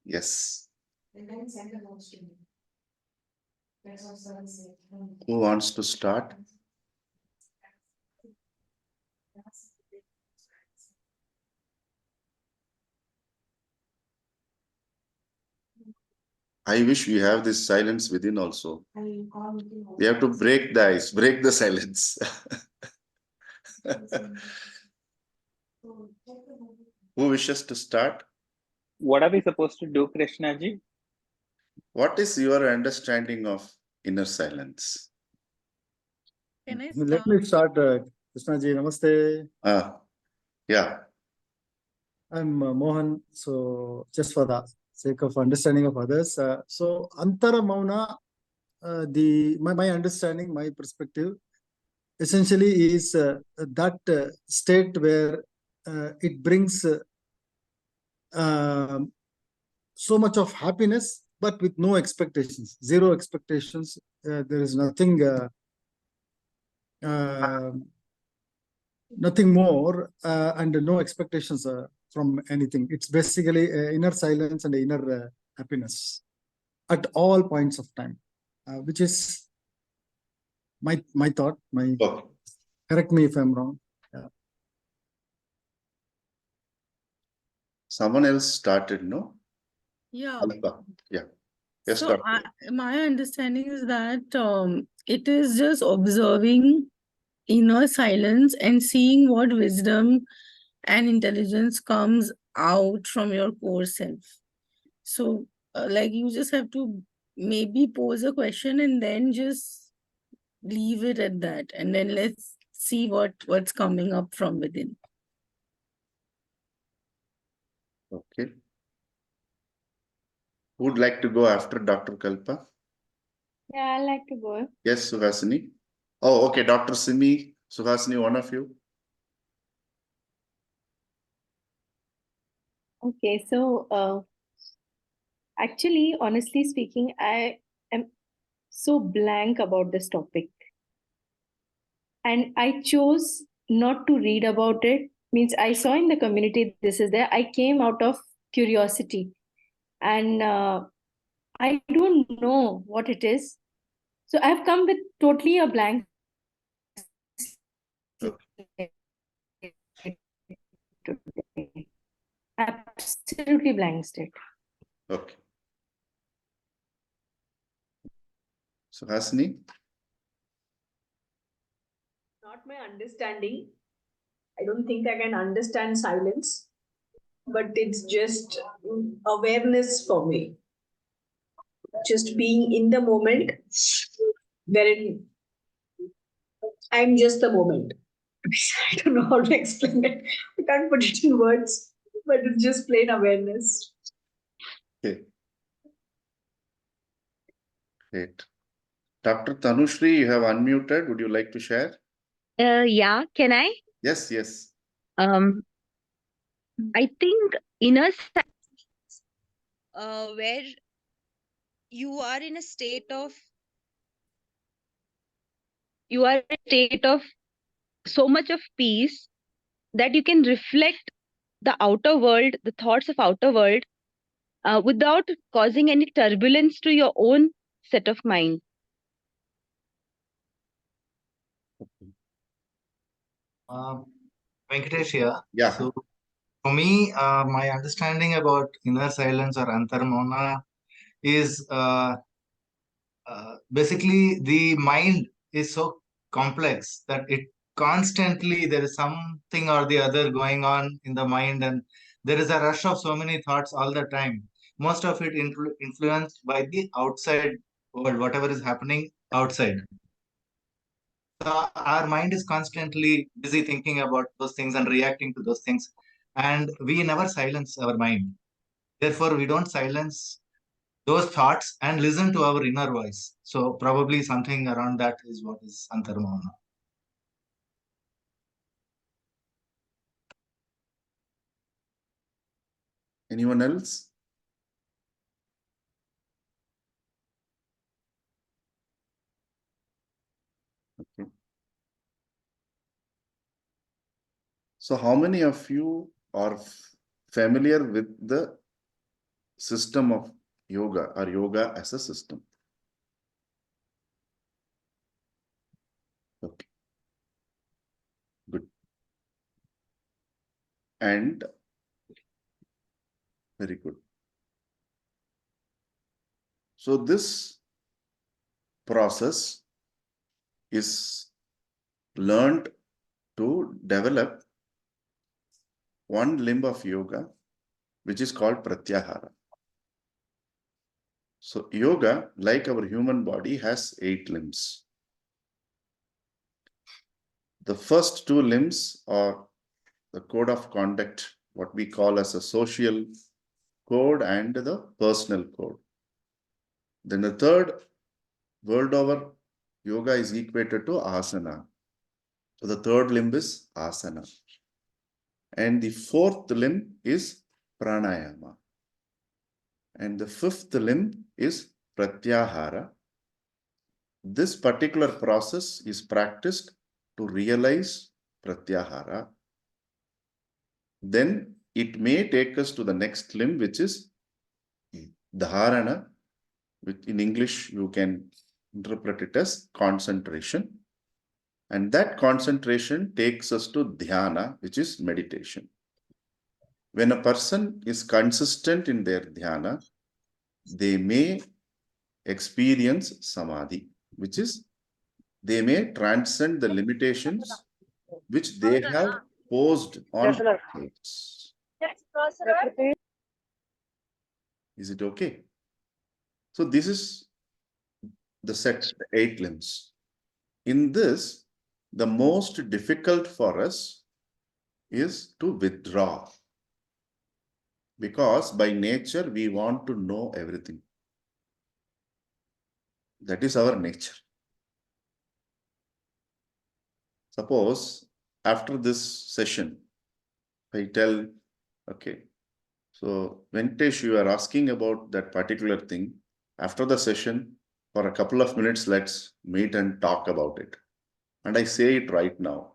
Yes. Who wants to start? I wish we have this silence within also. We have to break the ice, break the silence. Who wishes to start? What are we supposed to do, Krishnaji? What is your understanding of inner silence? Can I Let start? me start, Krishnaji. Namaste. Yeah. I'm Mohan. So, just for the sake of understanding of others, so Antar Mouna, my understanding, my perspective, essentially is that state where it brings so much of happiness, but with no expectations, zero expectations. There is nothing. Nothing more and no expectations from anything. It's basically inner silence and inner happiness at all points of time, which is my thought. Okay. Correct me if I'm wrong. Yeah. Someone else started, no? Yeah. Alpha. Yeah. Yes, So Doctor. my understanding is that it is just observing inner silence and seeing what wisdom and intelligence comes out from your core self. So, like, you just have to maybe pose a question and then just leave it at that, and then let's see what's coming up from within. Okay. Who would like to go after Dr. Kalpa? Yeah, I like to go. Yes, Suhasini. Oh, okay. Dr. Simi, Suhasini, one of you. Okay, so actually, honestly speaking, I am so blank about this topic. And I chose not to read about it. Means I saw in the community this is there. I came out of curiosity. And I don't know what it is. So I've come with totally a blank Okay. today. Absolutely blank state. Okay. Suhasini? Not my understanding. I don't think I can understand silence, but it's just awareness for me. Just being in the moment, wherein I'm just the moment. I don't know how to explain it. I can't put it in words, but it's just plain awareness. Okay. Great. Dr. Tanushri, you have unmuted. Would you like to share? Yeah, can I? Yes, yes. I think inner where you are in a state of so much of peace that you can reflect the outer world, the thoughts of outer world, without causing any turbulence to your own set of mind. Venkatesh here. Yeah. So for me, my understanding about inner silence or Antar Mouna is basically the mind is so complex that it constantly, there is something or the other going on in the mind, and there is a rush of so many thoughts all the time. Most of it influenced by the outside world, whatever is happening outside. So our mind is constantly busy thinking about those things and reacting to those things, and we never silence our mind. Therefore, we don't silence those thoughts and listen to our inner voice. So probably something around that is what is Antar Mouna. Anyone else? Okay. So how many of you are familiar with the system of yoga or yoga as a system. Okay. Good. And very good. So this process is learned to develop one limb of yoga, which is called Pratyahara. So yoga, like our human body, has 8 limbs. The first 2 limbs are the code of conduct, what we call as a social code and the personal code. Then the third, world over, yoga is equated to asana. So the third limb is asana. And the fourth limb is pranayama. And the fifth limb is pratyahara. This particular process is practiced to realize pratyahara. Then it may take us to the next limb, which is dharana, which in English you can interpret it as concentration. And that concentration takes us to dhyana, which is meditation. When a person is consistent in their dhyana, they may experience samadhi, which is they may transcend the limitations which they have posed on themselves. Is it okay? So this is the set, 8 limbs. In this, the most difficult for us is to withdraw. Because by nature, we want to know everything. That is our nature. Suppose after this session, I tell, okay, so Venkatesh, you are asking about that particular thing. After the session, for a couple of minutes, let's meet and talk about it. And I say it right now.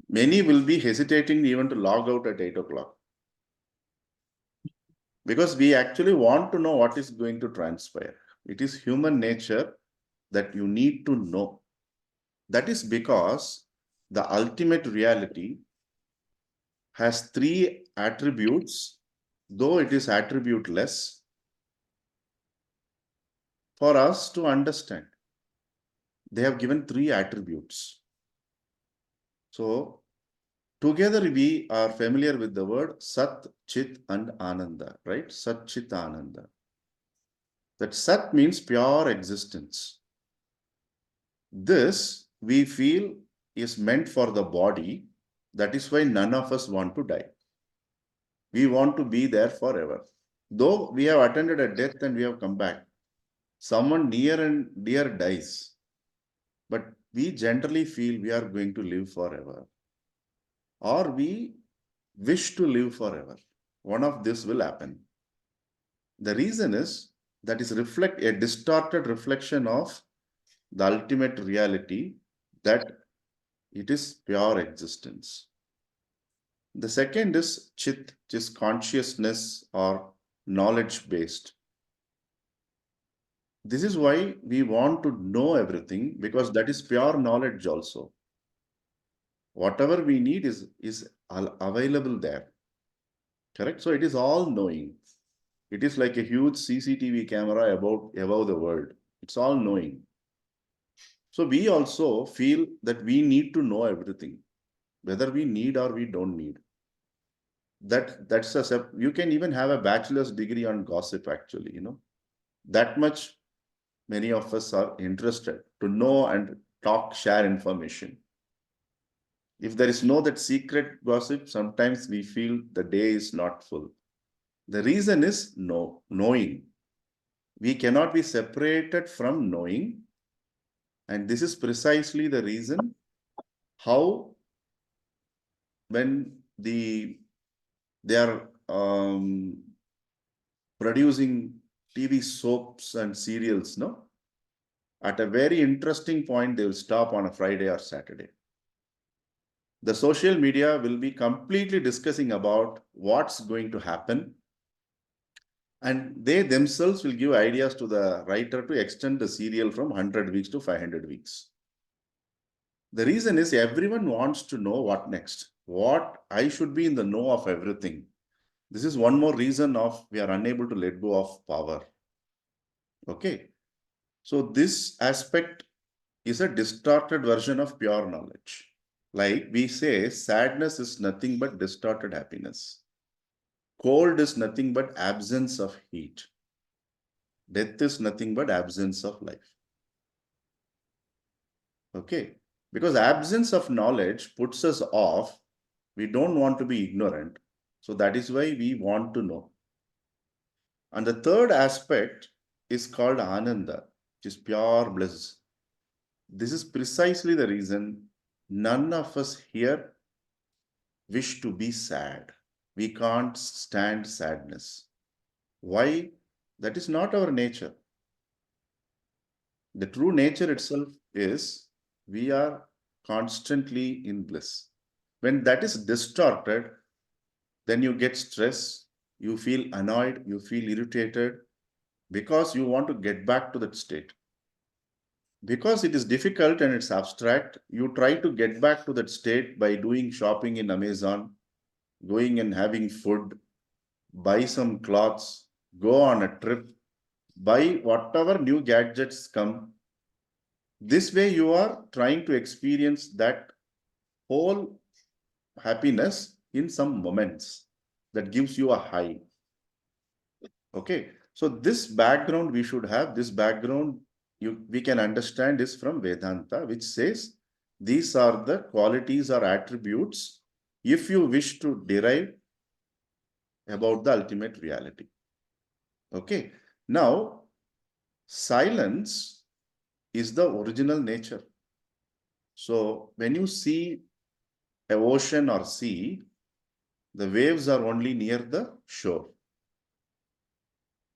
Many will be hesitating even to log out at 8 o'clock. Because we actually want to know what is going to transpire. It is human nature that you need to know. That is because the ultimate reality has 3 attributes, though it is attributeless, for us to understand. They have given 3 attributes. So, together we are familiar with the word Sat, Chit and Ananda, right? Sat, Chit, Ananda. That Sat means pure existence. This we feel is meant for the body. That is why none of us want to die. We want to be there forever. Though we have attended a death and we have come back, someone near and dear dies, but we generally feel we are going to live forever, or we wish to live forever. One of this will happen. The reason is that is a distorted reflection of the ultimate reality, that it is pure existence. The second is Chit, which is consciousness or knowledge based. This is why we want to know everything, because that is pure knowledge also. Whatever we need is available there. Correct? So it is all knowing. It is like a huge CCTV camera above the world. It's all knowing. So we also feel that we need to know everything, whether we need or we don't need. That's you can even have a bachelor's degree on gossip, actually, that much many of us are interested to know and share information. If there is no that secret gossip, sometimes we feel the day is not full. The reason is knowing. We cannot be separated from knowing. And this is precisely the reason how when they are producing TV soaps and serials, at a very interesting point, they will stop on a Friday or Saturday. The social media will be completely discussing about what's going to happen. And they themselves will give ideas to the writer to extend the serial from 100 weeks to 500 weeks. The reason is everyone wants to know what next. What I should be in the know of everything. This is one more reason of we are unable to let go of power. Okay. So this aspect is a distorted version of pure knowledge. Like we say, sadness is nothing but distorted happiness. Cold is nothing but absence of heat. Death is nothing but absence of life. Okay. Because absence of knowledge puts us off. We don't want to be ignorant. So that is why we want to know. And the third aspect is called Ananda, which is pure bliss. This is precisely the reason none of us here wish to be sad. We can't stand sadness. Why? That is not our nature. The true nature itself is we are constantly in bliss. When that is distorted, then you get stress, you feel annoyed, you feel irritated because you want to get back to that state. Because it is difficult and it's abstract, you try to get back to that state by doing shopping in Amazon, going and having food, buy some clothes, go on a trip, buy whatever new gadgets come. This way you are trying to experience that whole happiness in some moments that gives you a high. Okay, so this background we should have. This background we can understand is from Vedanta, which says these are the qualities or attributes if you wish to derive about the ultimate reality. Okay, now silence is the original nature. So when you see an ocean or sea, the waves are only near the shore.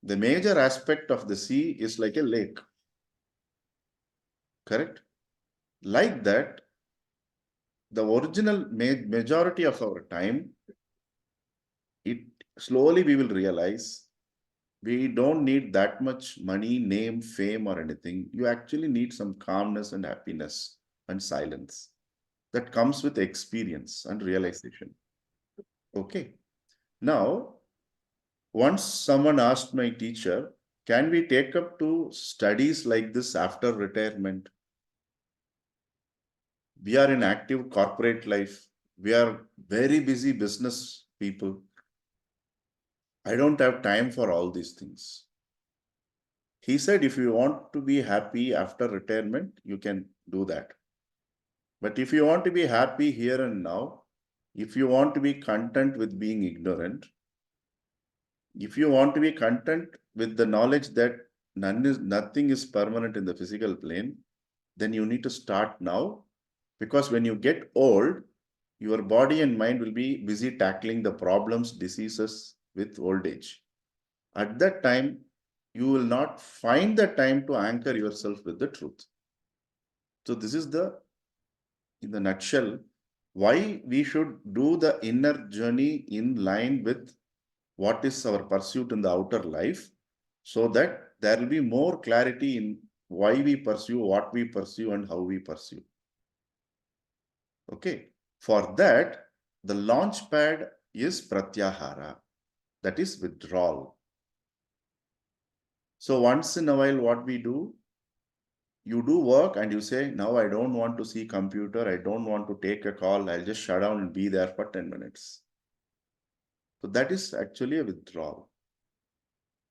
The major aspect of the sea is like a lake. Correct? Like that, the original majority of our time, slowly we will realize we don't need that much money, name, fame, or anything. You actually need some calmness and happiness and silence that comes with experience and realization. Okay. Now, once someone asked my teacher, can we take up to studies like this after retirement? We are in active corporate life. We are very busy business people. I don't have time for all these things. He said, if you want to be happy after retirement, you can do that. But if you want to be happy here and now, if you want to be content with being ignorant, if you want to be content with the knowledge that nothing is permanent in the physical plane, then you need to start now. Because when you get old, your body and mind will be busy tackling the problems, diseases with old age. At that time, you will not find the time to anchor yourself with the truth. So this is in the nutshell, why we should do the inner journey in line with what is our pursuit in the outer life, so that there will be more clarity in why we pursue, what we pursue, and how we pursue. Okay. For that, the launch pad is Pratyahara, that is withdrawal. So once in a while, what we do, you do work and you say, now I don't want to see computer, I don't want to take a call, I'll just shut down and be there for 10 minutes. So that is actually a withdrawal.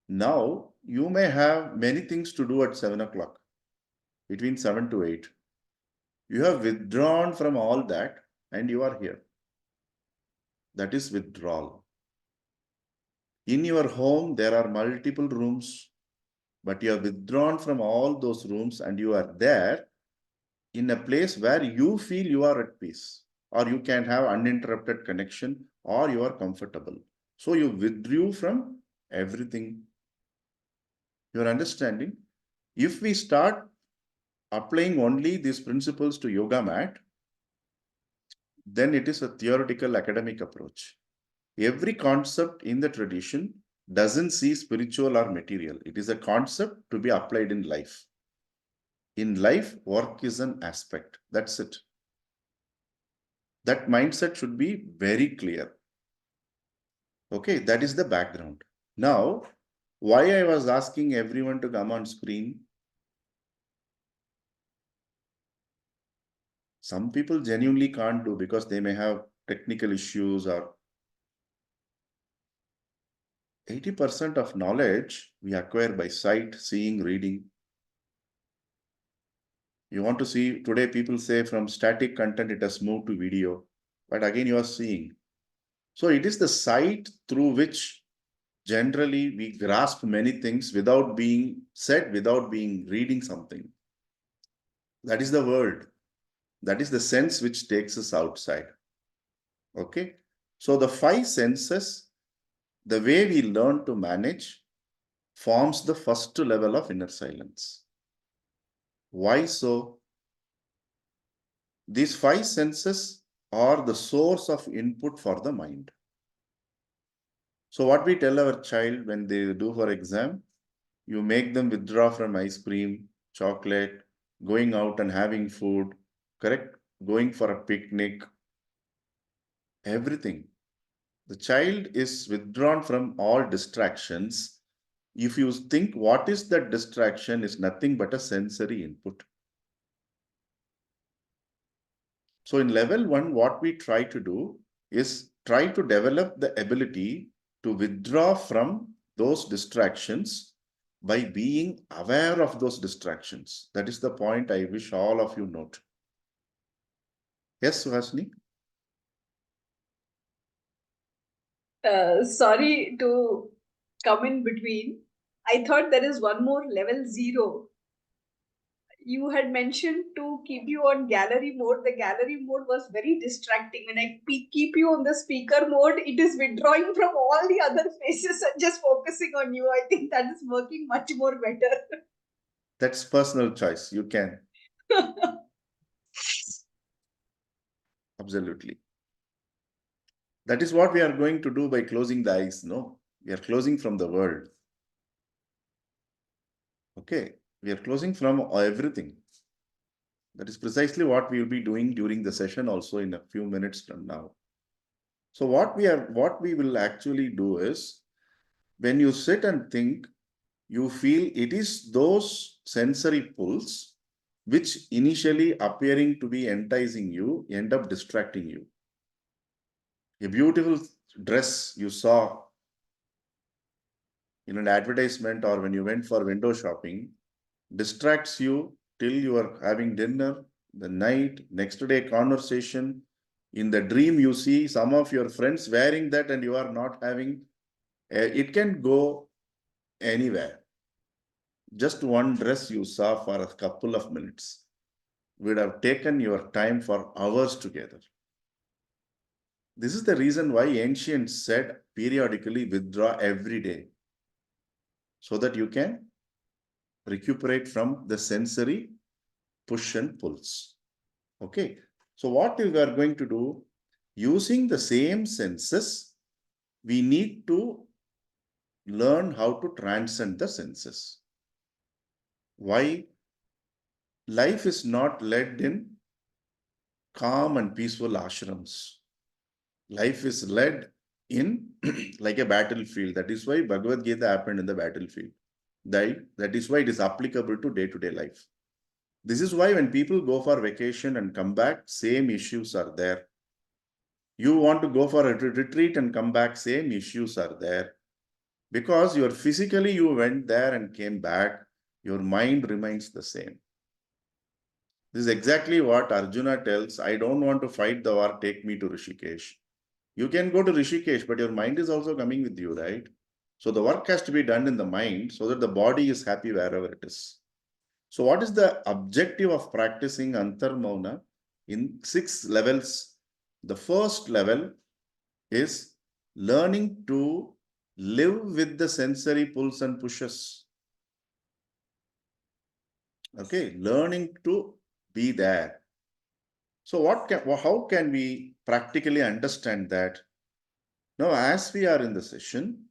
Now, you may have many things to do at 7 o'clock, between 7 to 8. You have withdrawn from all that and you are here. That is withdrawal. In your home, there are multiple rooms, but you have withdrawn from all those rooms and you are there in a place where you feel you are at peace, or you can have uninterrupted connection, or you are comfortable. So you withdrew from everything. You're understanding? If we start applying only these principles to yoga mat, then it is a theoretical academic approach. Every concept in the tradition doesn't see spiritual or material. It is a concept to be applied in life. In life, work is an aspect. That's it. That mindset should be very clear. Okay, that is the background. Now, why I was asking everyone to come on screen? Some people genuinely can't do because they may have technical issues, or 80% of knowledge we acquire by sight, seeing, reading. You want to see, today people say from static content it has moved to video, but again you are seeing. So it is the sight through which generally we grasp many things without being said, without being reading something. That is the world. That is the sense which takes us outside. Okay. So the 5 senses, the way we learn to manage, forms the first level of inner silence. Why so? These 5 senses are the source of input for the mind. So what we tell our child when they do for exam, you make them withdraw from ice cream, chocolate, going out and having food, correct? Going for a picnic, everything. The child is withdrawn from all distractions. If you think what is that distraction, is nothing but a sensory input. So in level 1, what we try to do is try to develop the ability to withdraw from those distractions by being aware of those distractions. That is the point I wish all of you note. Yes, Suhasini? Sorry to come in between. I thought there is one more level 0. You had mentioned to keep you on gallery mode. The gallery mode was very distracting. When I keep you on the speaker mode, it is withdrawing from all the other faces and just focusing on you. I think that is working much more better. That's personal choice. You can. Absolutely. That is what we are going to do by closing the eyes. No, we are closing from the world. Okay, we are closing from everything. That is precisely what we will be doing during the session also in a few minutes from now. So what we will actually do is, when you sit and think, you feel it is those sensory pulls which initially appearing to be enticing you, end up distracting you. A beautiful dress you saw in an advertisement or when you went for window shopping distracts you till you are having dinner, the night, next day conversation. In the dream, you see some of your friends wearing that and you are not having. It can go anywhere. Just one dress you saw for a couple of minutes would have taken your time for hours together. This is the reason why ancients said periodically withdraw every day, so that you can recuperate from the sensory push and pulls. Okay. So what we are going to do, using the same senses, we need to learn how to transcend the senses. Why? Life is not led in calm and peaceful ashrams. Life is led in like a battlefield. That is why Bhagavad Gita happened in the battlefield. That is why it is applicable to day-to-day life. This is why when people go for vacation and come back, same issues are there. You want to go for a retreat and come back, same issues are there. Because physically you went there and came back, your mind remains the same. This is exactly what Arjuna tells, I don't want to fight the war, take me to Rishikesh. You can go to Rishikesh, but your mind is also coming with you, right? So the work has to be done in the mind so that the body is happy wherever it is. So what is the objective of practicing Antar Mouna? In 6 levels, the first level is learning to live with the sensory pulls and pushes. Okay, learning to be there. So how can we practically understand that now as we are in the session,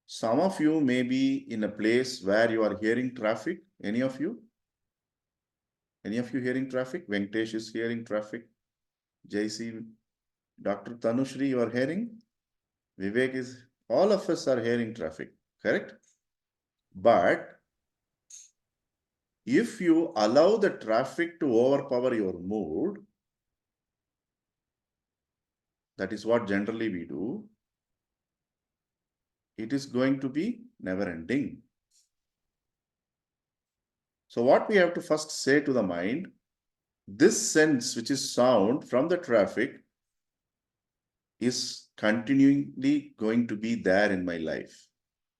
some of you may be in a place where you are hearing traffic. Any of you? Any of you hearing traffic? Venkatesh is hearing traffic. JC, Dr. Tanushri, you are hearing? Vivek is, all of us are hearing traffic, correct? But if you allow the traffic to overpower your mood, that is what generally we do, it is going to be never ending. So what we have to first say to the mind, this sense which is sound from the traffic is continually going to be there in my life.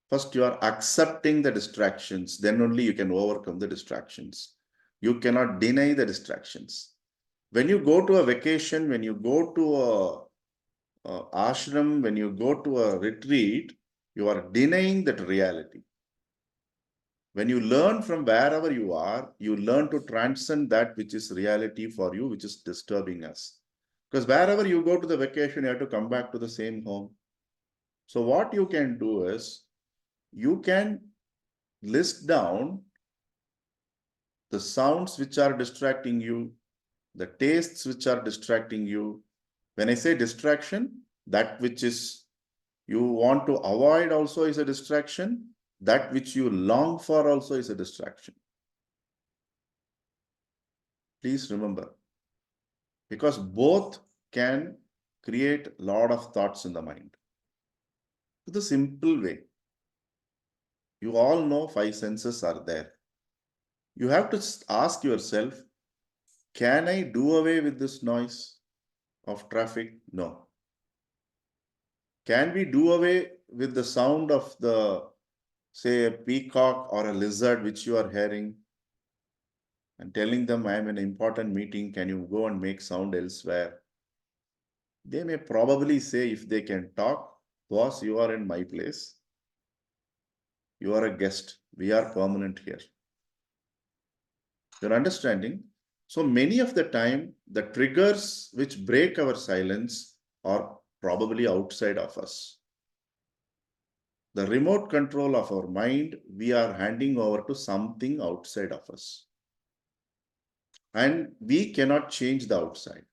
First, you are accepting the distractions, then only you can overcome the distractions. You cannot deny the distractions. When you go to a vacation, when you go to a ashram, when you go to a retreat, you are denying that reality. When you learn from wherever you are, you learn to transcend that which is reality for you, which is disturbing us. Because wherever you go to the vacation, you have to come back to the same home. So what you can do is, you can list down the sounds which are distracting you, the tastes which are distracting you. When I say distraction, that which is you want to avoid also is a distraction. That which you long for also is a distraction. Please remember, because both can create a lot of thoughts in the mind. The simple way, you all know 5 senses are there. You have to ask yourself, can I do away with this noise of traffic? No. Can we do away with the sound of the, say, a peacock or a lizard which you are hearing and telling them, I am in an important meeting, can you go and make sound elsewhere? They may probably say, if they can talk, boss, you are in my place. You are a guest. We are permanent here. You're understanding? So many of the time, the triggers which break our silence are probably outside of us. The remote control of our mind, we are handing over to something outside of us. And we cannot change the outside.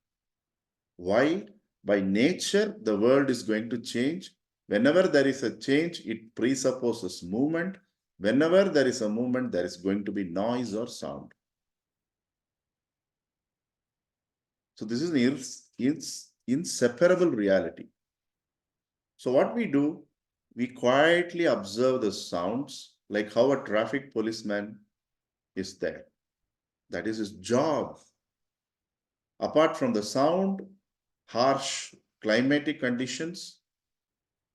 Why? By nature, the world is going to change. Whenever there is a change, it presupposes movement. Whenever there is a movement, there is going to be noise or sound. So this is an inseparable reality. So what we do, we quietly observe the sounds, like how a traffic policeman is there. That is his job. Apart from the sound, harsh climatic conditions,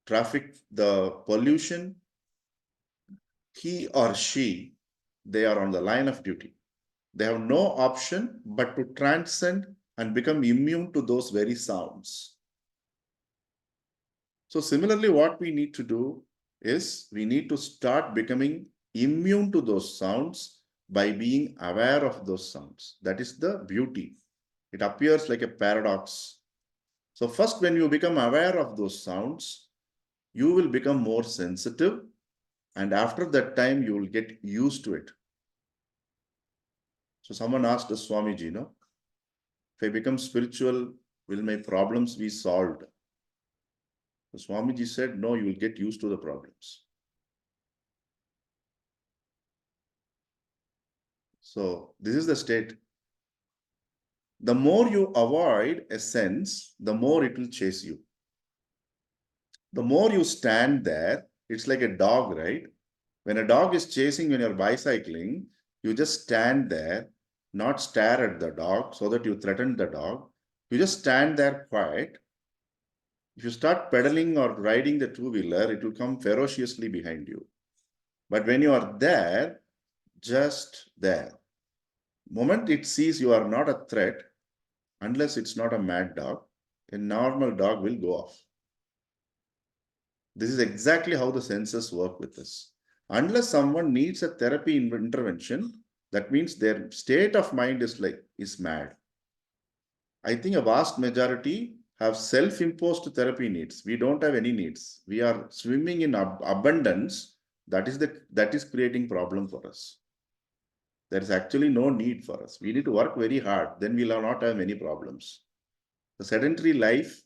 traffic, the pollution, he or she, they are on the line of duty. They have no option but to transcend and become immune to those very sounds. So similarly, what we need to do is we need to start becoming immune to those sounds by being aware of those sounds. That is the beauty. It appears like a paradox. So first, when you become aware of those sounds, you will become more sensitive. And after that time, you will get used to it. So someone asked us, Swamiji, no? If I become spiritual, will my problems be solved? So Swamiji said, no, you will get used to the problems. So this is the state. The more you avoid a sense, the more it will chase you. The more you stand there, it's like a dog, right? When a dog is chasing when you're bicycling, you just stand there, not stare at the dog so that you threaten the dog. You just stand there quiet. If you start pedaling or riding the two-wheeler, it will come ferociously behind you. But when you are there, just there, moment it sees you are not a threat, unless it's not a mad dog, a normal dog will go off. This is exactly how the senses work with us. Unless someone needs a therapy intervention, that means their state of mind is mad. I think a vast majority have self-imposed therapy needs. We don't have any needs. We are swimming in abundance. That is creating problem for us. There is actually no need for us. We need to work very hard. Then we'll not have many problems. The sedentary life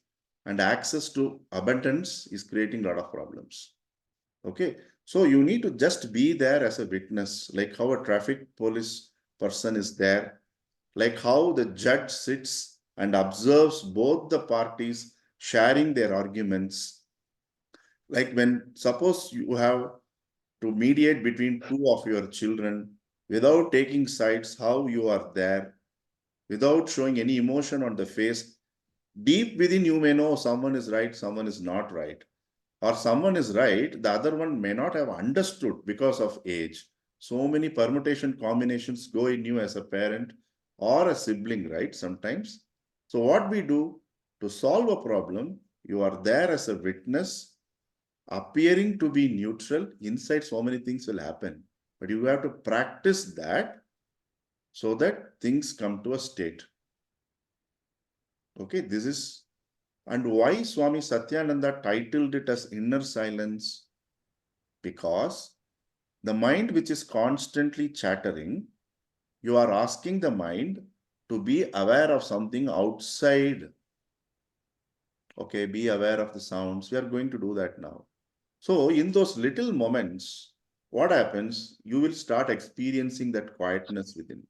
and access to abundance is creating a lot of problems. Okay. So you need to just be there as a witness, like how a traffic police person is there, like how the judge sits and observes both the parties sharing their arguments. Like when, suppose you have to mediate between two of your children without taking sides, how you are there, without showing any emotion on the face. Deep within you may know someone is right, someone is not right. Or someone is right, the other one may not have understood because of age. So many permutation combinations go in you as a parent or a sibling, right? Sometimes. So what we do to solve a problem, you are there as a witness, appearing to be neutral. Inside, so many things will happen. But you have to practice that so that things come to a state. Okay, this is, and why Swami Satyananda titled it as inner silence? Because the mind which is constantly chattering, you are asking the mind to be aware of something outside. Okay, be aware of the sounds. We are going to do that now. So in those little moments, what happens? You will start experiencing that quietness within.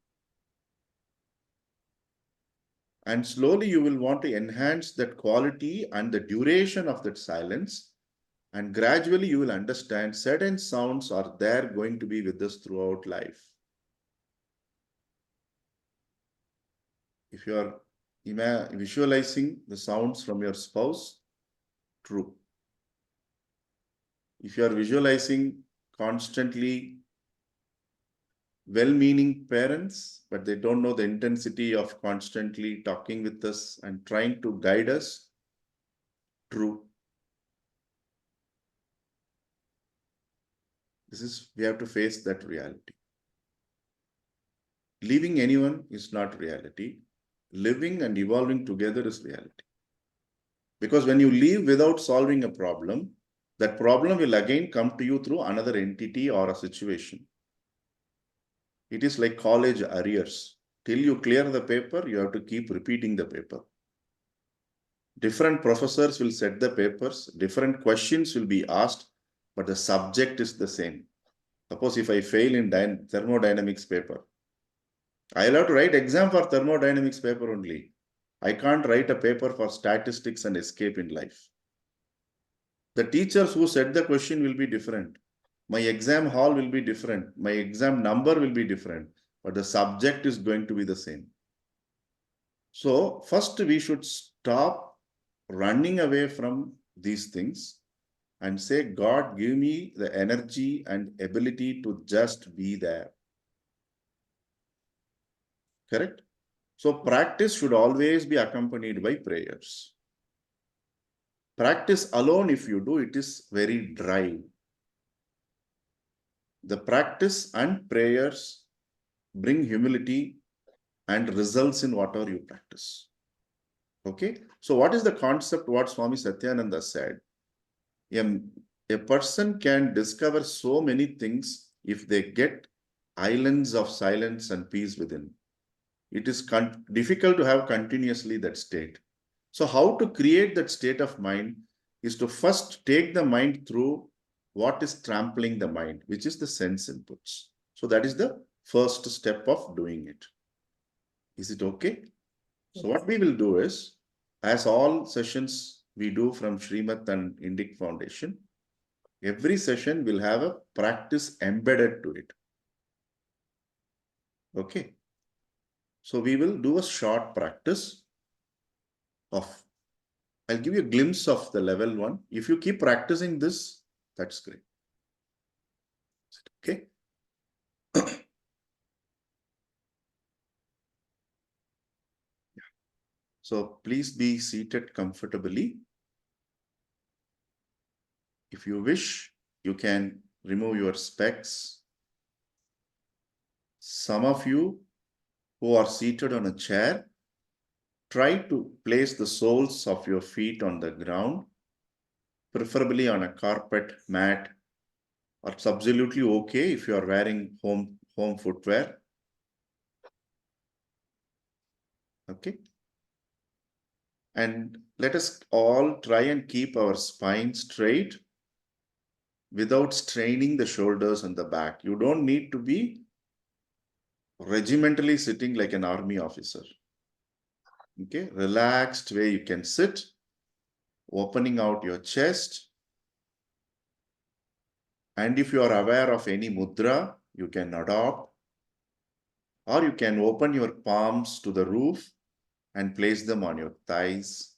And slowly you will want to enhance that quality and the duration of that silence. And gradually you will understand certain sounds are there going to be with us throughout life. If you are visualizing the sounds from your spouse, true. If you are visualizing constantly well-meaning parents, but they don't know the intensity of constantly talking with us and trying to guide us, true. We have to face that reality. Leaving anyone is not reality. Living and evolving together is reality. Because when you leave without solving a problem, that problem will again come to you through another entity or a situation. It is like college arrears. Till you clear the paper, you have to keep repeating the paper. Different professors will set the papers, different questions will be asked, but the subject is the same. Suppose if I fail in thermodynamics paper, I'll have to write exam for thermodynamics paper only. I can't write a paper for statistics and escape in life. The teachers who set the question will be different. My exam hall will be different. My exam number will be different, but the subject is going to be the same. So first we should stop running away from these things and say, God, give me the energy and ability to just be there. Correct? So practice should always be accompanied by prayers. Practice alone, if you do, it is very dry. The practice and prayers bring humility and results in whatever you practice. Okay? So what is the concept what Swami Satyananda said? A person can discover so many things if they get islands of silence and peace within. It is difficult to have continuously that state. So how to create that state of mind is to first take the mind through what is trampling the mind, which is the sense inputs. So that is the first step of doing it. Is it okay? So what we will do is, as all sessions we do from Srimad and Indic Foundation, every session will have a practice embedded to it. Okay. So we will do a short practice of, I'll give you a glimpse of the level 1. If you keep practicing this, that's great. Okay. So please be seated comfortably. If you wish, you can remove your specs. Some of you who are seated on a chair, Try to place the soles of your feet on the ground, preferably on a carpet, mat, or it's absolutely okay if you are wearing home footwear. Okay. And let us all try and keep our spine straight without straining the shoulders and the back. You don't need to be regimentally sitting like an army officer. Okay, relaxed way you can sit, opening out your chest. And if you are aware of any mudra, you can adopt, or you can open your palms to the roof and place them on your thighs.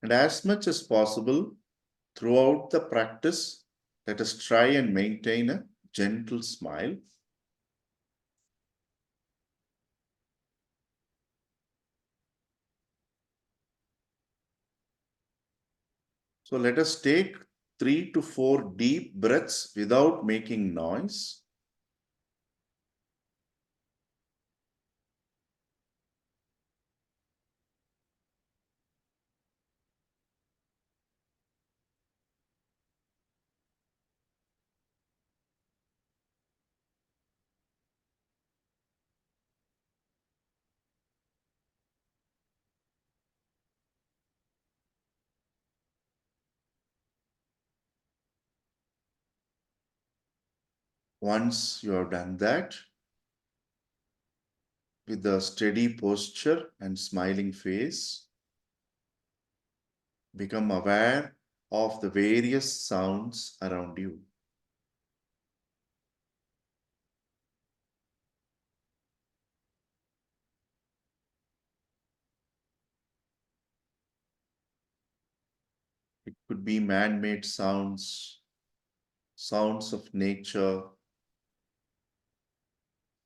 And as much as possible, throughout the practice, let us try and maintain a gentle smile. So let us take 3 to 4 deep breaths without making noise. Once you have done that, with a steady posture and smiling face, become aware of the various sounds around you. It could be man-made sounds, sounds of nature,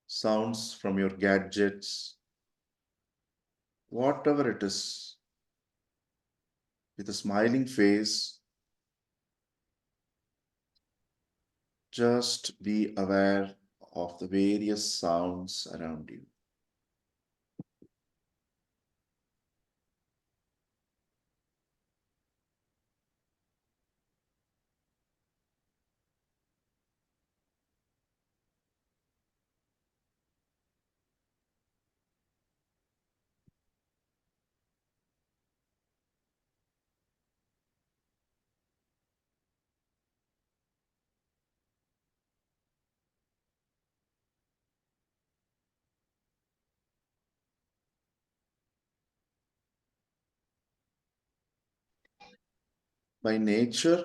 sounds from your gadgets, whatever it is. With a smiling face, just be aware of the various sounds around you. By nature,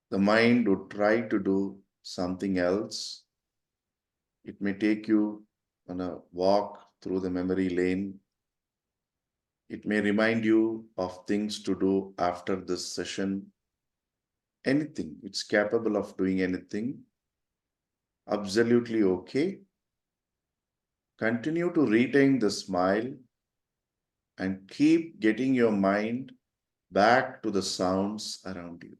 the mind would try to do something else. It may take you on a walk through the memory lane. It may remind you of things to do after this session. Anything. It's capable of doing anything. Absolutely okay. Continue to retain the smile and keep getting your mind back to the sounds around you.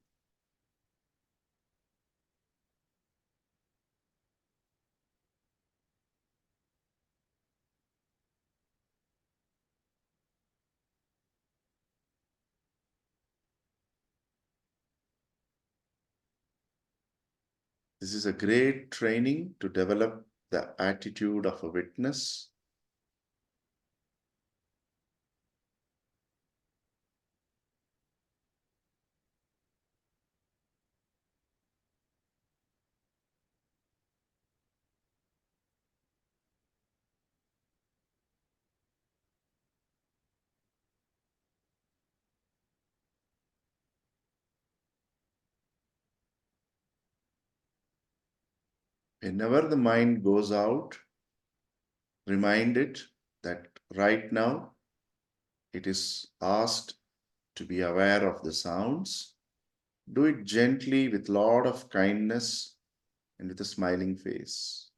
This is a great training to develop the attitude of a witness. Whenever the mind goes out, remind it that right now it is asked to be aware of the sounds. Do it gently with a lot of kindness and with a smiling face.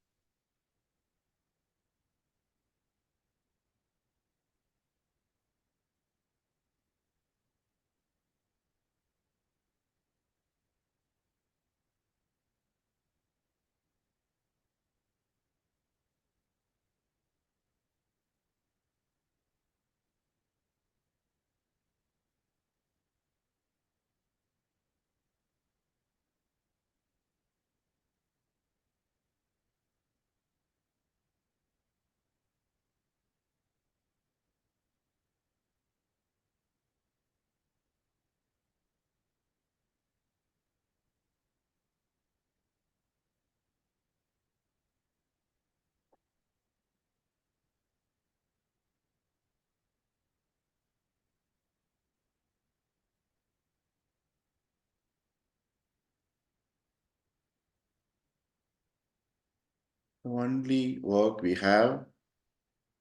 The only work we have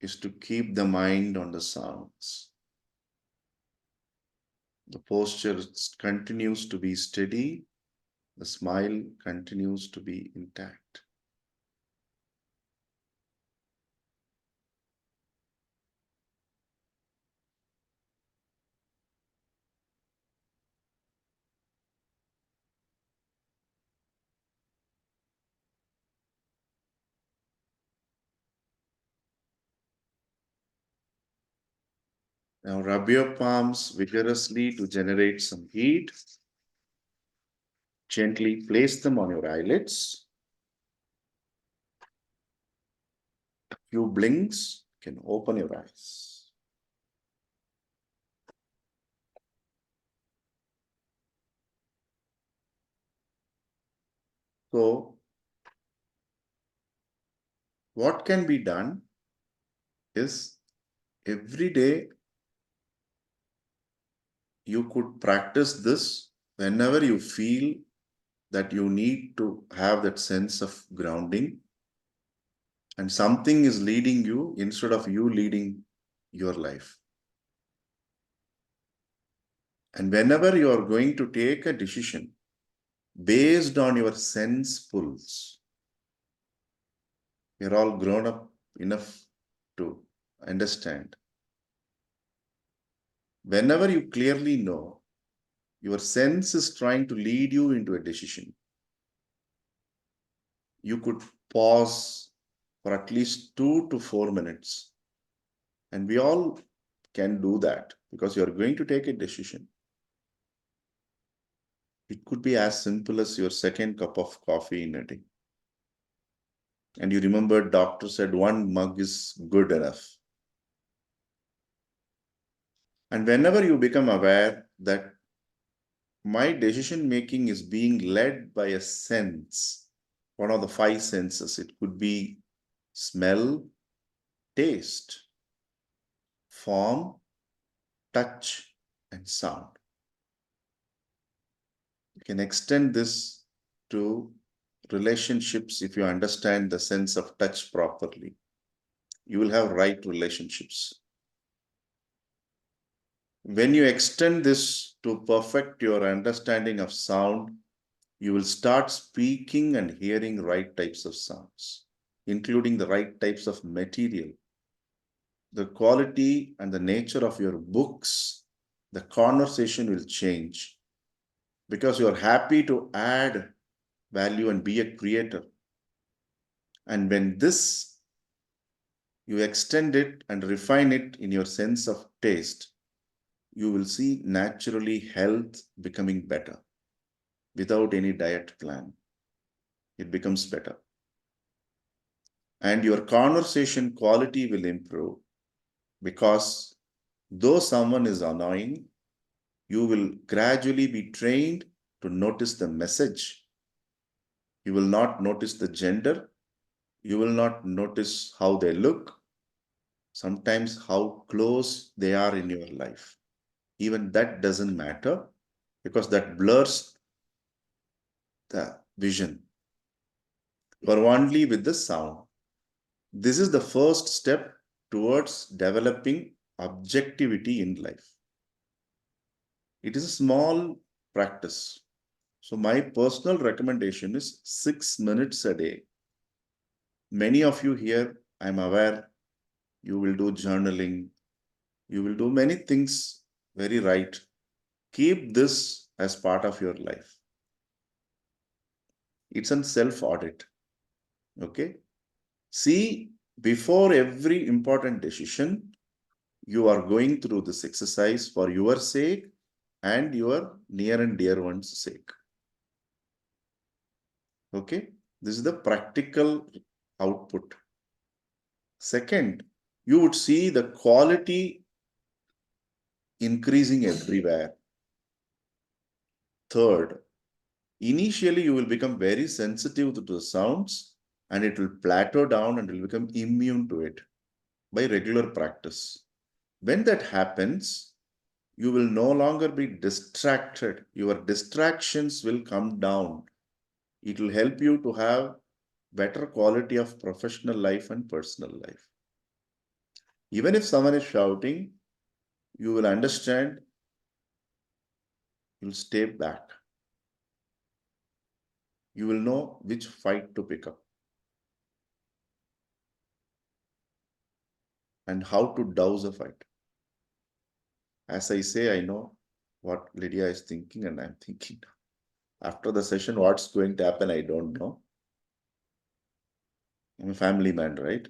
is to keep the mind on the sounds. The posture continues to be steady. The smile continues to be intact. Now rub your palms vigorously to generate some heat. Gently place them on your eyelids. A few blinks, you can open your eyes. So, what can be done is every day you could practice this whenever you feel that you need to have that sense of grounding and something is leading you instead of you leading your life. And whenever you are going to take a decision based on your sense pulls, you're all grown up enough to understand. Whenever you clearly know your sense is trying to lead you into a decision, you could pause for at least 2 to 4 minutes. And we all can do that because you're going to take a decision. It could be as simple as your second cup of coffee in a day. And you remember doctor said 1 mug is good enough. And whenever you become aware that my decision making is being led by a sense, one of the 5 senses, it could be smell, taste, form, touch, and sound. You can extend this to relationships if you understand the sense of touch properly. You will have right relationships. When you extend this to perfect your understanding of sound, you will start speaking and hearing right types of sounds, including the right types of material. The quality and the nature of your books, the conversation will change because you are happy to add value and be a creator. And when this, you extend it and refine it in your sense of taste, you will see naturally health becoming better without any diet plan. It becomes better. And your conversation quality will improve because though someone is annoying, you will gradually be trained to notice the message. You will not notice the gender. You will not notice how they look. Sometimes how close they are in your life. Even that doesn't matter because that blurs the vision. You are only with the sound. This is the first step towards developing objectivity in life. It is a small practice. So my personal recommendation is 6 minutes a day. Many of you here, I'm aware, you will do journaling. You will do many things very right. Keep this as part of your life. It's a self-audit. Okay? See, before every important decision, you are going through this exercise for your sake and your near and dear ones' sake. Okay? This is the practical output. Second, you would see the quality increasing everywhere. Third, initially you will become very sensitive to the sounds and it will plateau down and will become immune to it by regular practice. When that happens, you will no longer be distracted. Your distractions will come down. It will help you to have better quality of professional life and personal life. Even if someone is shouting, you will understand, you'll stay back. You will know which fight to pick up and how to douse a fight. As I say, I know what Lydia is thinking and I'm thinking. After the session, what's going to happen, I don't know. I'm a family man, right?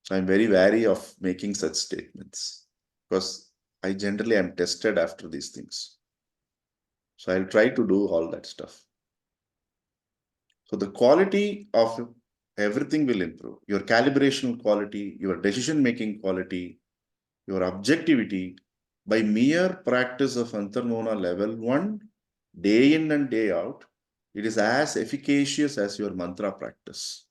So I'm very wary of making such statements because I generally am tested after these things. So I'll try to do all that stuff. So the quality of everything will improve. Your calibration quality, your decision-making quality, your objectivity, by mere practice of Antar Mouna level 1, day in and day out, it is as efficacious as your mantra practice.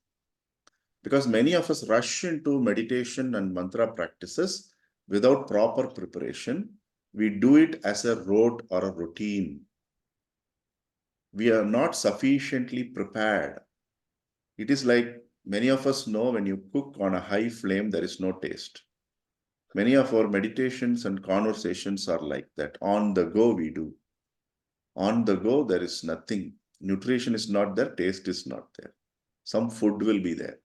Because many of us rush into meditation and mantra practices without proper preparation. We do it as a rote or a routine. We are not sufficiently prepared. It is like many of us know when you cook on a high flame, there is no taste. Many of our meditations and conversations are like that. On the go, we do. On the go, there is nothing. Nutrition is not there, taste is not there. Some food will be there.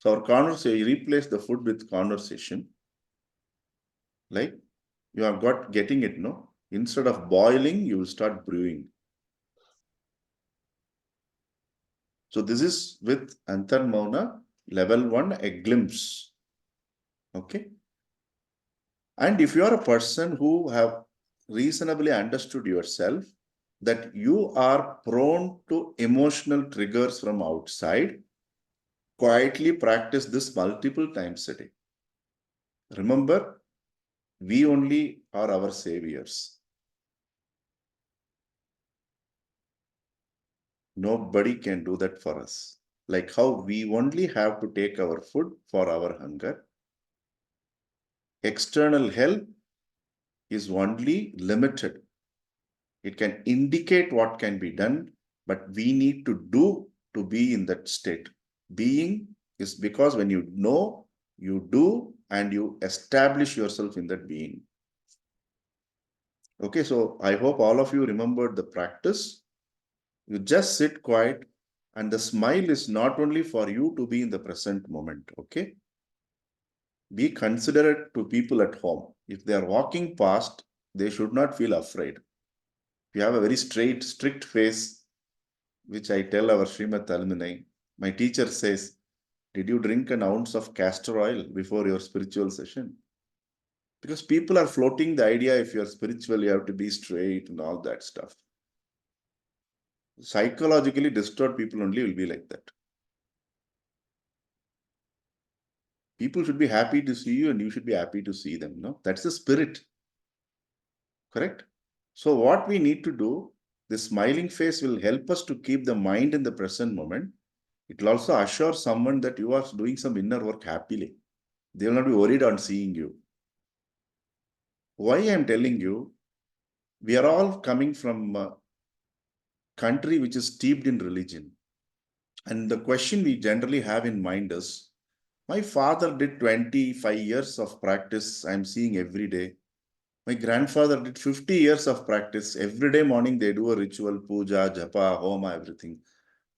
So our conversation, you replace the food with conversation. Like you have got getting it, no? Instead of boiling, you will start brewing. So this is with Antar Mouna, level 1, a glimpse. Okay. And if you are a person who have reasonably understood yourself, that you are prone to emotional triggers from outside, quietly practice this multiple times a day. Remember, we only are our saviors. Nobody can do that for us. Like how we only have to take our food for our hunger. External help is only limited. It can indicate what can be done, but we need to do to be in that state. Being is because when you know, you do, and you establish yourself in that being. Okay, so I hope all of you remembered the practice. You just sit quiet, and the smile is not only for you to be in the present moment, okay? Be considerate to people at home. If they are walking past, they should not feel afraid. If you have a very straight, strict face, which I tell our Srimad alumni, my teacher says, did you drink an ounce of castor oil before your spiritual session? Because people are floating the idea if you're spiritual, you have to be straight and all that stuff. Psychologically disturbed people only will be like that. People should be happy to see you and you should be happy to see them. No, that's the spirit. Correct? So what we need to do, this smiling face will help us to keep the mind in the present moment. It will also assure someone that you are doing some inner work happily. They will not be worried on seeing you. Why I am telling you, we are all coming from a country which is steeped in religion. And the question we generally have in mind is, my father did 25 years of practice I'm seeing every day. My grandfather did 50 years of practice. Every day morning they do a ritual, puja, japa, homa, everything.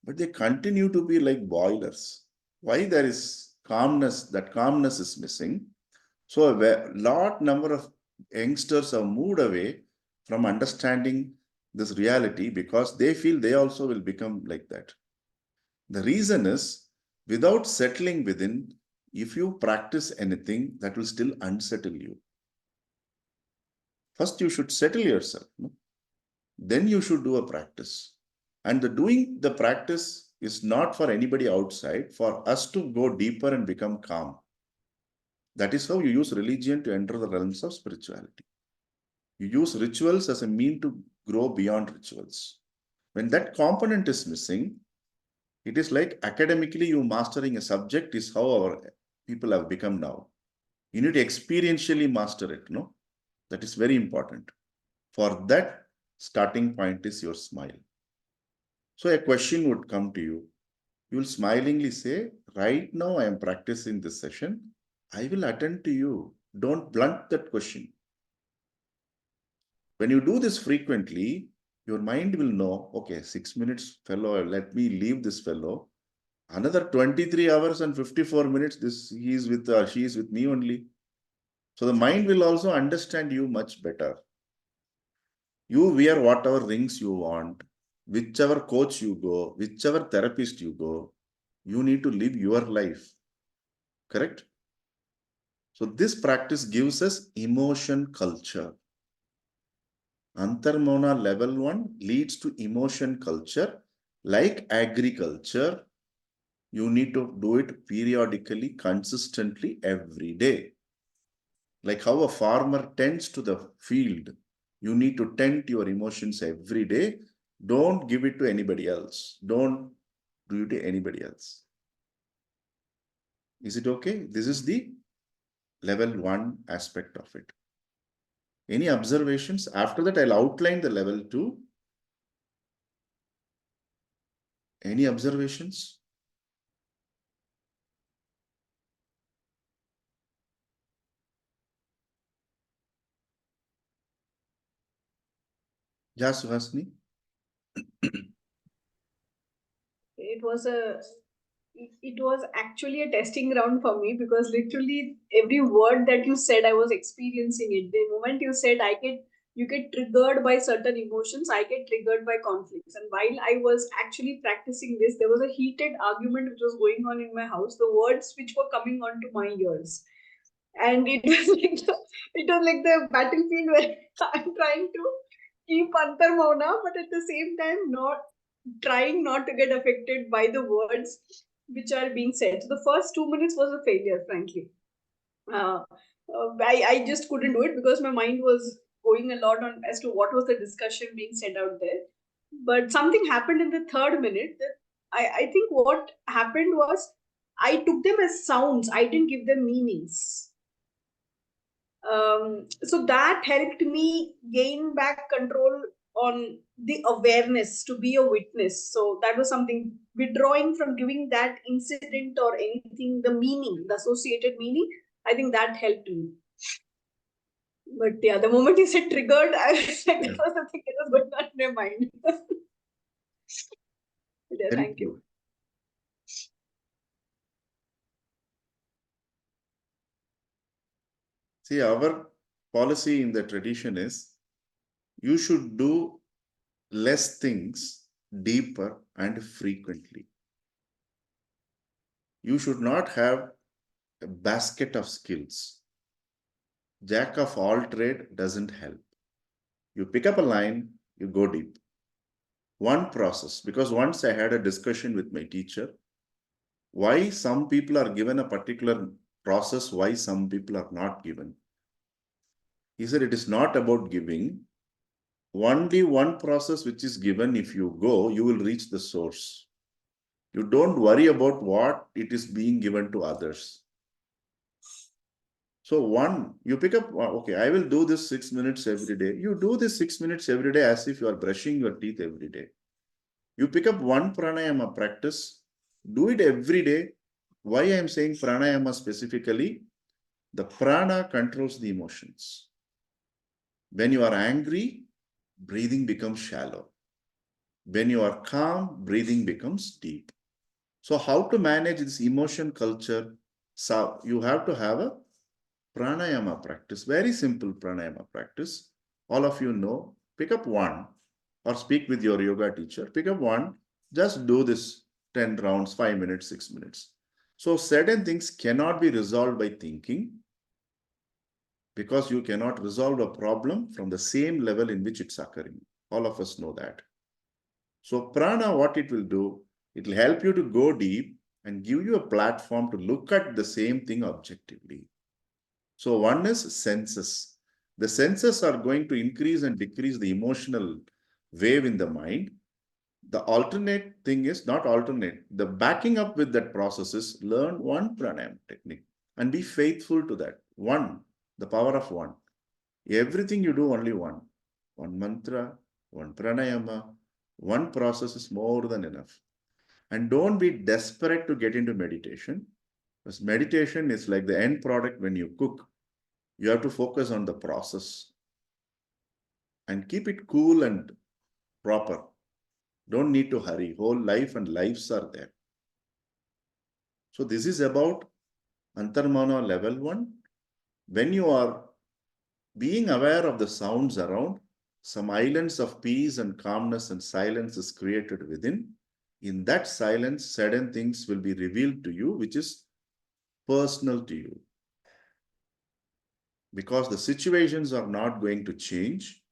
But they continue to be like boilers. Why there is calmness? That calmness is missing. So a large number of youngsters have moved away from understanding this reality because they feel they also will become like that. The reason is, without settling within, if you practice anything, that will still unsettle you. First, you should settle yourself. No? Then you should do a practice. And the doing the practice is not for anybody outside, for us to go deeper and become calm. That is how you use religion to enter the realms of spirituality. You use rituals as a mean to grow beyond rituals. When that component is missing, it is like academically you mastering a subject is how our people have become now. You need to experientially master it, no? That is very important. For that, starting point is your smile. So a question would come to you. You will smilingly say, right now I am practicing this session. I will attend to you. Don't blunt that question. When you do this frequently, your mind will know, okay, 6 minutes fellow, let me leave this fellow. Another 23 hours and 54 minutes, he is with she is with me only. So the mind will also understand you much better. You wear whatever rings you want, whichever coach you go, whichever therapist you go, you need to live your life. Correct? So this practice gives us emotion culture. Antar Mouna level 1 leads to emotion culture. Like agriculture, you need to do it periodically, consistently, every day. Like how a farmer tends to the field, you need to tend to your emotions every day. Don't give it to anybody else. Don't do it to anybody else. Is it okay? This is the level 1 aspect of it. Any observations? After that, I'll outline the level 2. Any observations? Yeah, Suhasini. It was actually a testing ground for me, because literally every word that you said, I was experiencing it. The moment you said you get triggered by certain emotions, I get triggered by conflicts. And while I was actually practicing this, there was a heated argument which was going on in my house. The words which were coming onto my ears, and it was like the battlefield where I'm trying to keep Antar Mouna, but at the same time trying not to get affected by the words which are being said. So the first 2 minutes was a failure, frankly. I just couldn't do it because my mind was going a lot on as to what was the discussion being said out there. But something happened in the third minute that I think what happened was I took them as sounds. I didn't give them meanings. So that helped me gain back control on the awareness to be a witness. So that was something, withdrawing from giving that incident or anything the meaning, the associated meaning. I think that helped me. But yeah, the moment you said triggered, I was like, that was the thing that was going on in my mind. Yeah, thank you. See, our policy in the tradition is you should do less things deeper and frequently. You should not have a basket of skills. Jack of all trade doesn't help. You pick up a line, you go deep. One process, because once I had a discussion with my teacher, why some people are given a particular process, why some people are not given. He said it is not about giving. Only one process which is given, if you go, you will reach the source. You don't worry about what it is being given to others. So you pick up, okay, I will do this 6 minutes every day. You do this 6 minutes every day as if you are brushing your teeth every day. You pick up one pranayama practice, do it every day. Why I am saying pranayama specifically? The prana controls the emotions. When you are angry, breathing becomes shallow. When you are calm, breathing becomes deep. So how to manage this emotion culture? So you have to have a pranayama practice, very simple pranayama practice. All of you know, pick up one or speak with your yoga teacher, pick up one, just do this 10 rounds, 5 minutes, 6 minutes. So certain things cannot be resolved by thinking, because you cannot resolve a problem from the same level in which it's occurring. All of us know that. So prana, what it will do, it will help you to go deep and give you a platform to look at the same thing objectively. So one is senses. The senses are going to increase and decrease the emotional wave in the mind. The alternate thing is not alternate. The backing up with that process is learn one pranayama technique and be faithful to that. One, the power of one. Everything you do only one. One mantra, one pranayama, one process is more than enough. And don't be desperate to get into meditation, because meditation is like the end product. When you cook, you have to focus on the process and keep it cool and proper. Don't need to hurry. Whole life and lives are there. So this is about Antar Mouna level 1. When you are being aware of the sounds around, some islands of peace and calmness and silence is created within. In that silence, certain things will be revealed to you, which is personal to you. Because the situations are not going to change,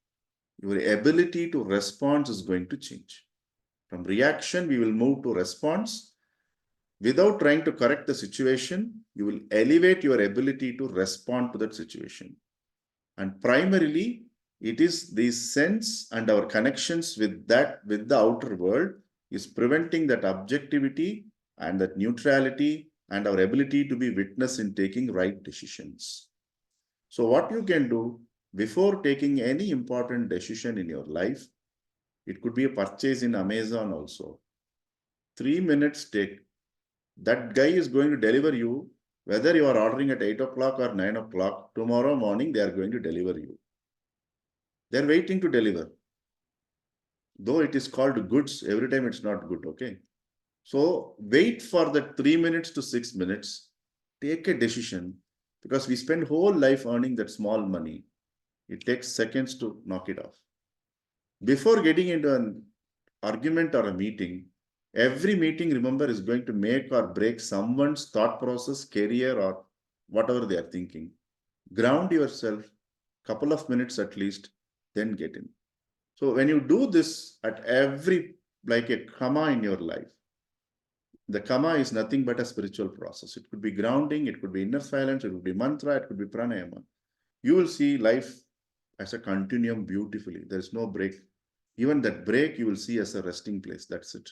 your ability to respond is going to change. From reaction, we will move to response. Without trying to correct the situation, you will elevate your ability to respond to that situation. And primarily, it is the sense and our connections with the outer world is preventing that objectivity and that neutrality and our ability to be witness in taking right decisions. So what you can do before taking any important decision in your life, it could be a purchase in Amazon also. 3 minutes take. That guy is going to deliver you, whether you are ordering at 8 o'clock or 9 o'clock, tomorrow morning they are going to deliver you. They're waiting to deliver. Though it is called goods, every time it's not good, okay? So wait for the 3 minutes to 6 minutes, take a decision, because we spend whole life earning that small money. It takes seconds to knock it off. Before getting into an argument or a meeting, every meeting, remember, is going to make or break someone's thought process, career, or whatever they are thinking. Ground yourself, couple of minutes at least, then get in. So when you do this at every, like a comma in your life, the comma is nothing but a spiritual process. It could be grounding, it could be inner silence, it could be mantra, it could be pranayama. You will see life as a continuum beautifully. There is no break. Even that break you will see as a resting place. That's it.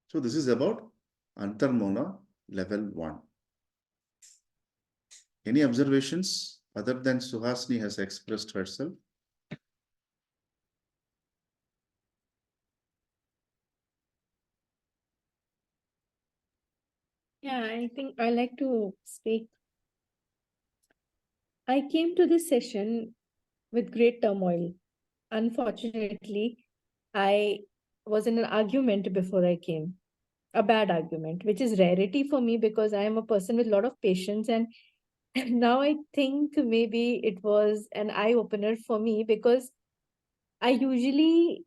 So this is about Antar Mouna level 1. Any observations other than Suhasini has expressed herself? Yeah, I think I like to speak. I came to this session with great turmoil. Unfortunately, I was in an argument before I came, a bad argument, which is rarity for me because I am a person with a lot of patience. And now I think maybe it was an eye opener for me because I usually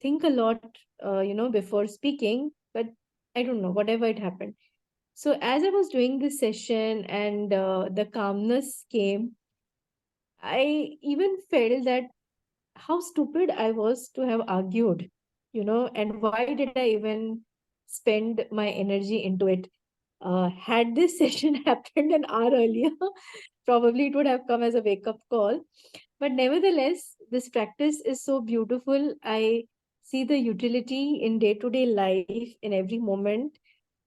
think a lot, before speaking, but I don't know, whatever it happened. So as I was doing this session and the calmness came, I even felt that how stupid I was to have argued, and why did I even spend my energy into it? Had this session happened an hour earlier, probably it would have come as a wake up call. But nevertheless, this practice is so beautiful. I see the utility in day to day life in every moment.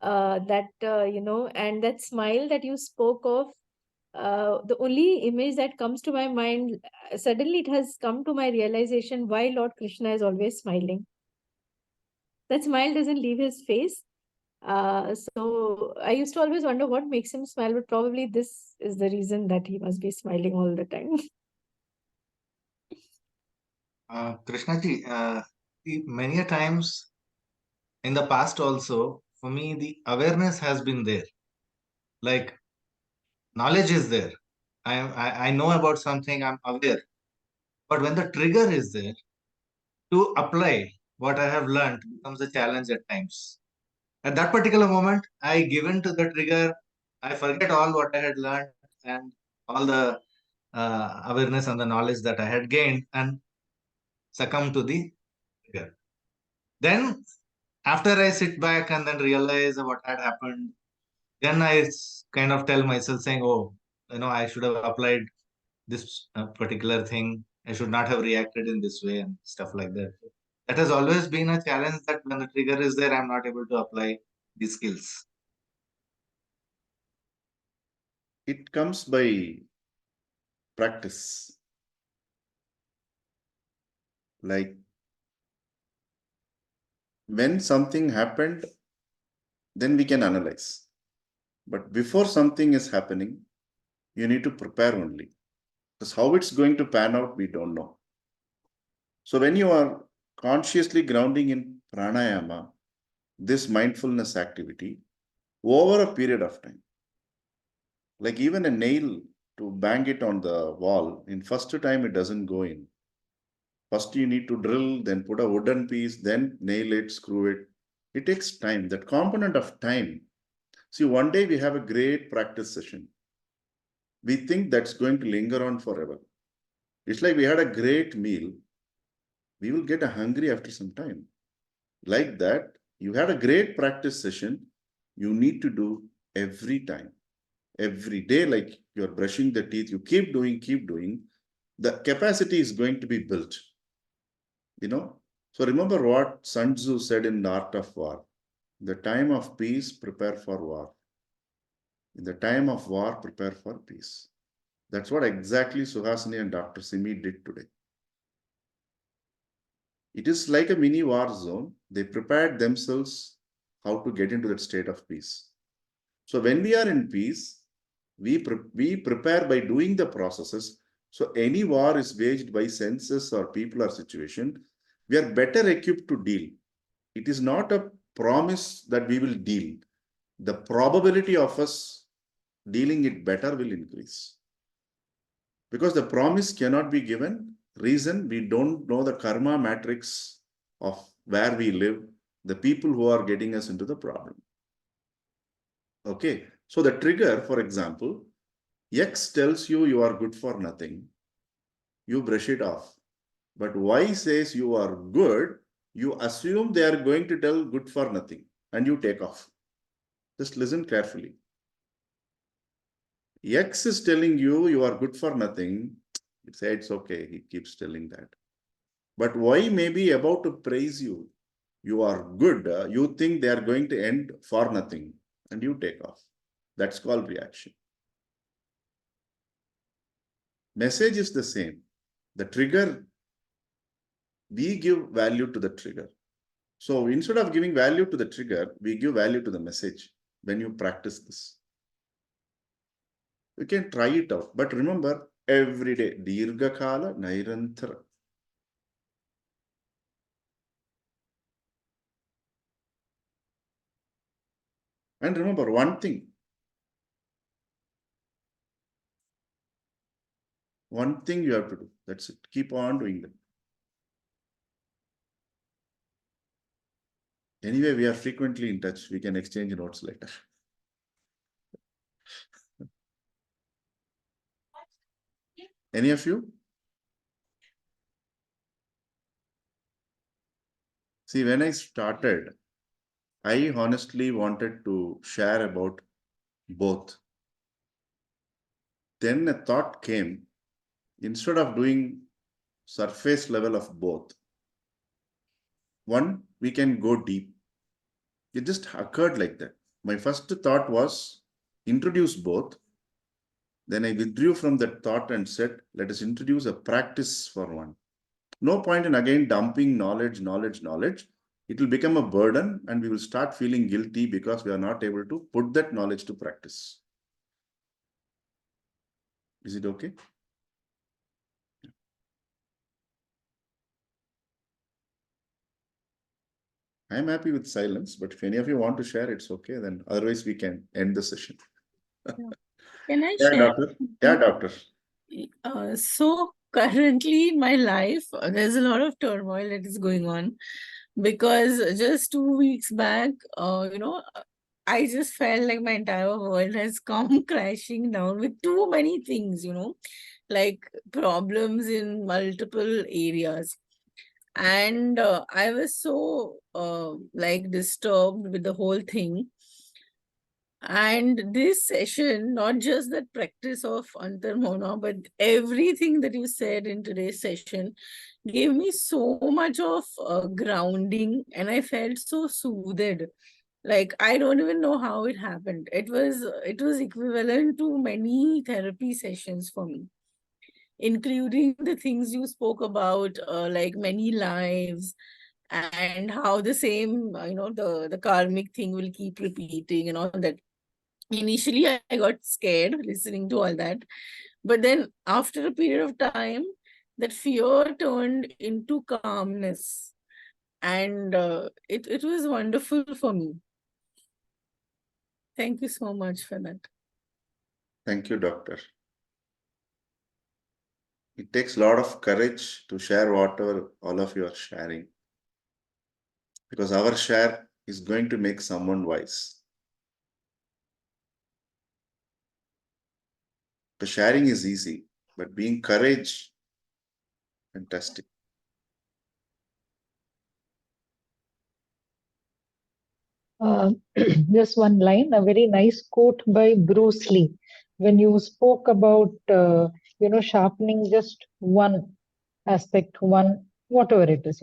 And that smile that you spoke of, the only image that comes to my mind, suddenly it has come to my realization why Lord Krishna is always smiling. That smile doesn't leave his face. So I used to always wonder what makes him smile, but probably this is the reason that he must be smiling all the time. Krishnaji, many a times in the past also, for me, the awareness has been there. Like knowledge is there. I know about something, I'm aware. But when the trigger is there, to apply what I have learned becomes a challenge at times. At that particular moment, I give in to the trigger. I forget all what I had learned and all the awareness and the knowledge that I had gained and succumb to the trigger. Then, after I sit back and then realize what had happened, then I kind of tell myself saying, oh, I should have applied this particular thing. I should not have reacted in this way and stuff like that. That has always been a challenge that when the trigger is there, I'm not able to apply these skills. It comes by practice. Like when something happened, then we can analyze. But before something is happening, you need to prepare only. Because how it's going to pan out, we don't know. So when you are consciously grounding in pranayama, this mindfulness activity, over a period of time, like even a nail, to bang it on the wall, in first time it doesn't go in. First you need to drill, then put a wooden piece, then nail it, screw it. It takes time. That component of time. See, one day we have a great practice session. We think that's going to linger on forever. It's like we had a great meal. We will get hungry after some time. Like that, you had a great practice session. You need to do every time, every day, like you're brushing the teeth. You keep doing. The capacity is going to be built. So remember what Sun Tzu said in The Art of War. The time of peace, prepare for war. In the time of war, prepare for peace. That's what exactly Suhasini and Dr. Simi did today. It is like a mini war zone. They prepared themselves how to get into that state of peace. So when we are in peace, we prepare by doing the processes. So any war is waged by senses or people or situation, we are better equipped to deal. It is not a promise that we will deal. The probability of us dealing it better will increase. Because the promise cannot be given. Reason, we don't know the karma matrix of where we live, the people who are getting us into the problem. Okay, so the trigger, for example, X tells you you are good for nothing. You brush it off. But Y says you are good. You assume they are going to tell good for nothing and you take off. Just listen carefully. X is telling you you are good for nothing. You say it's okay. He keeps telling that. But Y may be about to praise you. You are good. You think they are going to end for nothing and you take off. That's called reaction. Message is the same. The trigger, we give value to the trigger. So instead of giving value to the trigger, we give value to the message when you practice this. You can try it out. But remember, every day, Dirghakala Nairantara. And remember one thing. One thing you have to do. That's it. Keep on doing that. Anyway, we are frequently in touch. We can exchange notes later. Any of you? See, when I started, I honestly wanted to share about both. Then a thought came, instead of doing surface level of both, one, we can go deep. It just occurred like that. My first thought was introduce both. Then I withdrew from that thought and said, let us introduce a practice for one. No point in again dumping knowledge. It will become a burden and we will start feeling guilty because we are not able to put that knowledge to practice. Is it okay? I'm happy with silence, but if any of you want to share, it's okay. Then otherwise we can end the session. Can I Yeah, share? doctor. Yeah, doctor. So currently in my life, there's a lot of turmoil that is going on because just 2 weeks back, I just felt like my entire world has come crashing down with too many things, like problems in multiple areas. And I was so disturbed with the whole thing. And this session, not just that practice of Antar Mouna, but everything that you said in today's session gave me so much of grounding, and I felt so soothed. Like, I don't even know how it happened. It was equivalent to many therapy sessions for me, including the things you spoke about, like many lives and how the same, the karmic thing will keep repeating and all that. Initially, I got scared listening to all that. But then after a period of time, that fear turned into calmness. And it was wonderful for me. Thank you so much for that. Thank you, Doctor. It takes a lot of courage to share whatever all of you are sharing, because our share is going to make someone wise. The sharing is easy, but being courage, fantastic. Just one line, a very nice quote by Bruce Lee. When you spoke about, sharpening just one aspect, one, whatever it is,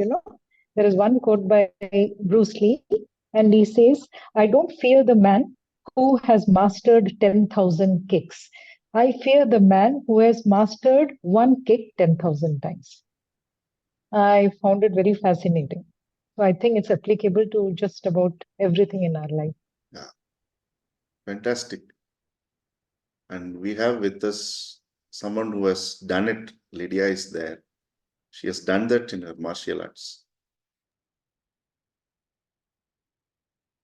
there is one quote by Bruce Lee, and he says, I don't fear the man who has mastered 10,000 kicks. I fear the man who has mastered one kick 10,000 times. I found it very fascinating. So I think it's applicable to just about everything in our life. Yeah, fantastic. And we have with us someone who has done it. Lydia is there. She has done that in her martial arts.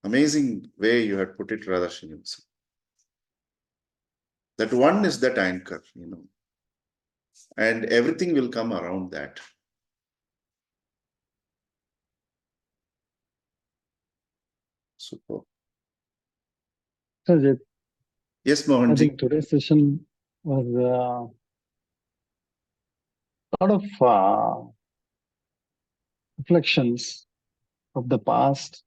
Amazing way you had put it, Radharshini. That one is that anchor, and everything will come around that. Super. Sajid, Yes, I Mohanji. think today's session was a lot of reflections of the past.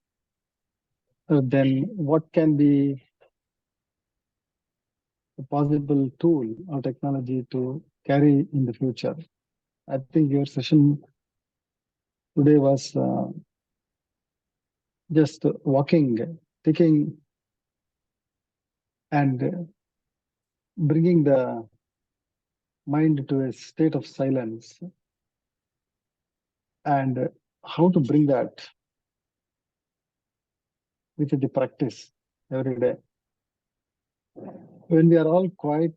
Then what can be a possible tool or technology to carry in the future? I think your session today was just walking, taking and bringing the mind to a state of silence, and how to bring that with the practice every day. When we are all quiet,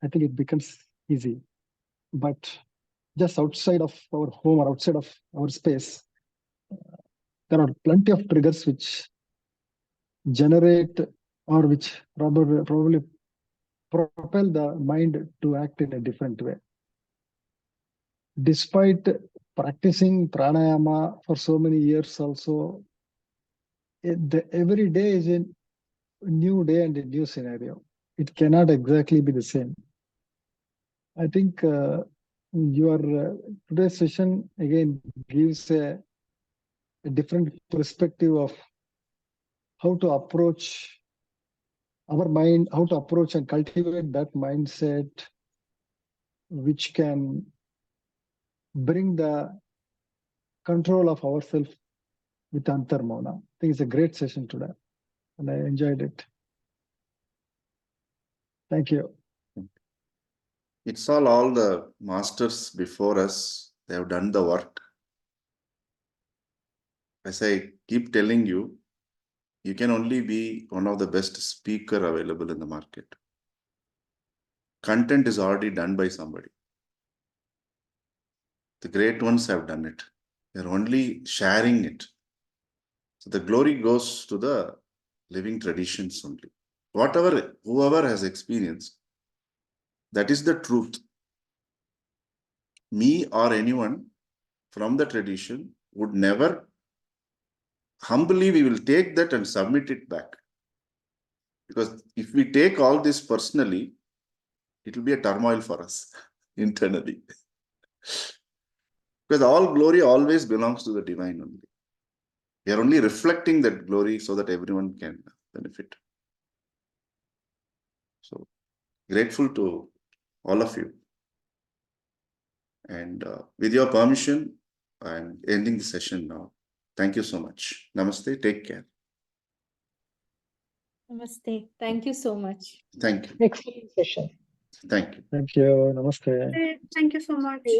I think it becomes easy. But just outside of our home or outside of our space, there are plenty of triggers which generate or which probably propel the mind to act in a different way. Despite practicing pranayama for so many years also, every day is a new day and a new scenario. It cannot exactly be the same. I think your today's session again gives a different perspective of how to approach our mind, how to approach and cultivate that mindset which can bring the control of ourselves with Antar Mouna. I think it's a great session today, and I enjoyed it. Thank you. It's all the masters before us. They have done the work. As I keep telling you, you can only be one of the best speaker available in the market. Content is already done by somebody. The great ones have done it. They're only sharing it. So the glory goes to the living traditions only. Whoever has experienced, that is the truth. Me or anyone from the tradition would never, humbly we will take that and submit it back. Because if we take all this personally, it will be a turmoil for us internally. Because all glory always belongs to the divine only. We are only reflecting that glory so that everyone can benefit. So grateful to all of you. And with your permission, I'm ending the session now. Thank you so much. Namaste. Take care. Namaste. Thank you so much. Thank you. Excellent session. Thank you. Thank you. Namaste. Thank you so much.